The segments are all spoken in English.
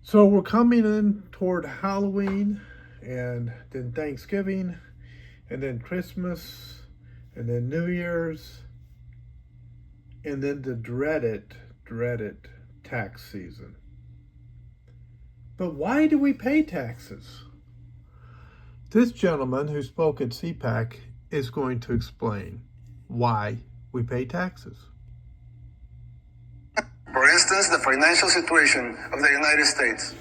So we're coming in toward Halloween and then Thanksgiving and then Christmas and then New Year's and then the dreaded tax season. But why do we pay taxes? This gentleman who spoke at CPAC is going to explain why we pay taxes. For instance, the financial situation of the United States.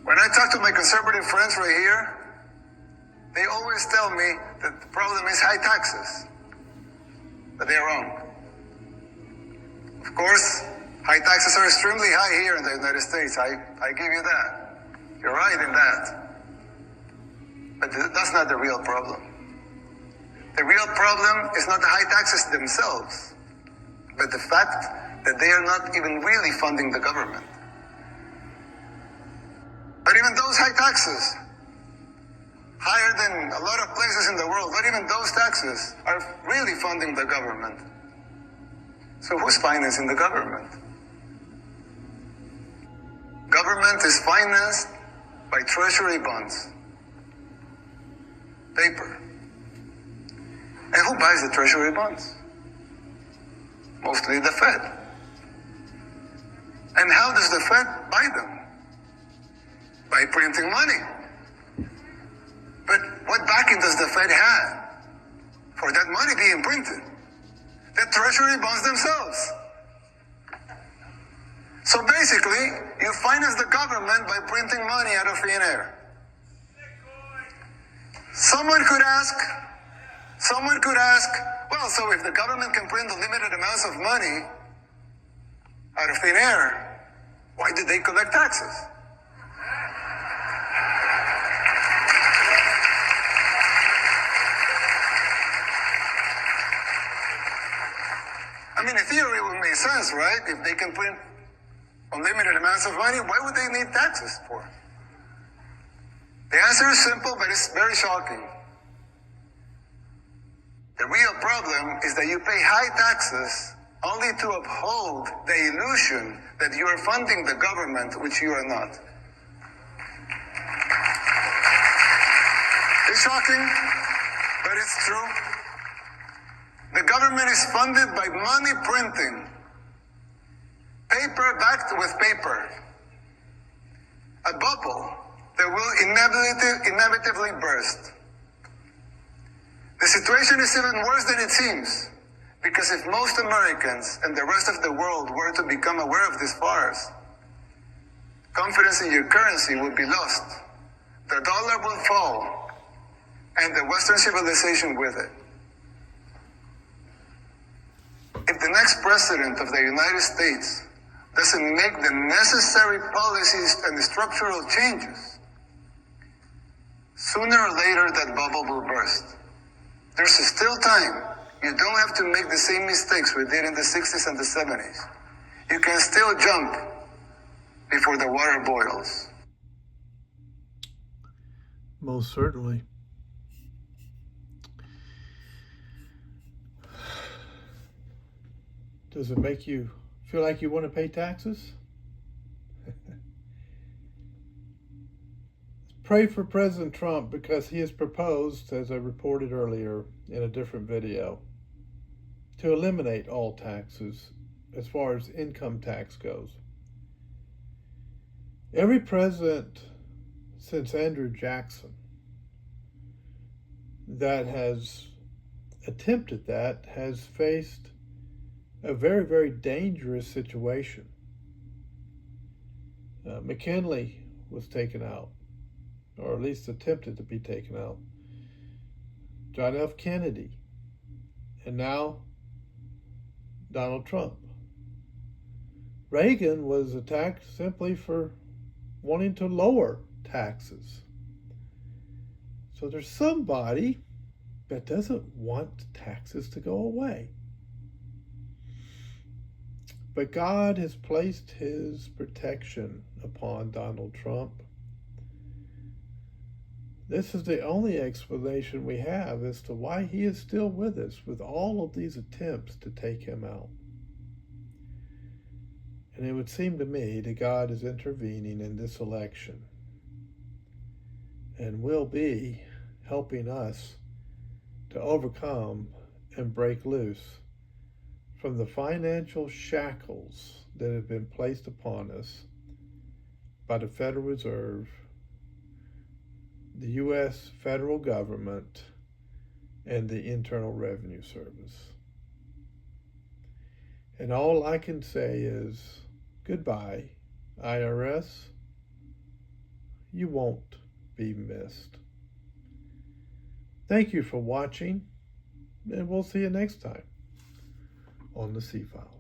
When I talk to my conservative friends right here, they always tell me that the problem is high taxes, but they're wrong. Of course, high taxes are extremely high here in the United States. I give you that. You're right in that. But that's not the real problem. The real problem is not the high taxes themselves, but the fact that they are not even really funding the government. But even those high taxes, higher than a lot of places in the world, but even those taxes are really funding the government. So who's financing the government? Government is financed by treasury bonds, paper. And who buys the treasury bonds? Mostly the Fed. And how does the Fed buy them? By printing money. But what backing does the Fed have for that money being printed? The treasury bonds themselves. So basically, you finance the government by printing money out of thin air. Someone could ask, well, so if the government can print unlimited amounts of money out of thin air, why did they collect taxes? I mean, in theory, it would make sense, right? If they can print unlimited amounts of money, why would they need taxes for? The answer is simple, but it's very shocking. The real problem is that you pay high taxes only to uphold the illusion that you are funding the government, which you are not. It's shocking, but it's true. The government is funded by money printing, paper backed with paper, a bubble that will inevitably burst. The situation is even worse than it seems, because if most Americans and the rest of the world were to become aware of this farce, confidence in your currency would be lost, the dollar will fall, and the Western civilization with it. If the next president of the United States doesn't make the necessary policies and structural changes, sooner or later that bubble will burst. There's still time. You don't have to make the same mistakes we did in the 60s and the 70s. You can still jump before the water boils. Most certainly. Does it make you feel like you want to pay taxes? Pray for President Trump because he has proposed, as I reported earlier in a different video, to eliminate all taxes as far as income tax goes. Every president since Andrew Jackson that has attempted that has faced a very, very dangerous situation. McKinley was taken out, or at least attempted to be taken out. John F. Kennedy, and now Donald Trump. Reagan was attacked simply for wanting to lower taxes. So there's somebody that doesn't want taxes to go away. But God has placed his protection upon Donald Trump. This is the only explanation we have as to why he is still with us with all of these attempts to take him out. And it would seem to me that God is intervening in this election and will be helping us to overcome and break loose from the financial shackles that have been placed upon us by the Federal Reserve, the U.S. federal government, and the Internal Revenue Service. And all I can say is goodbye, IRS. You won't be missed. Thank you for watching, and we'll see you next time on the C-Files.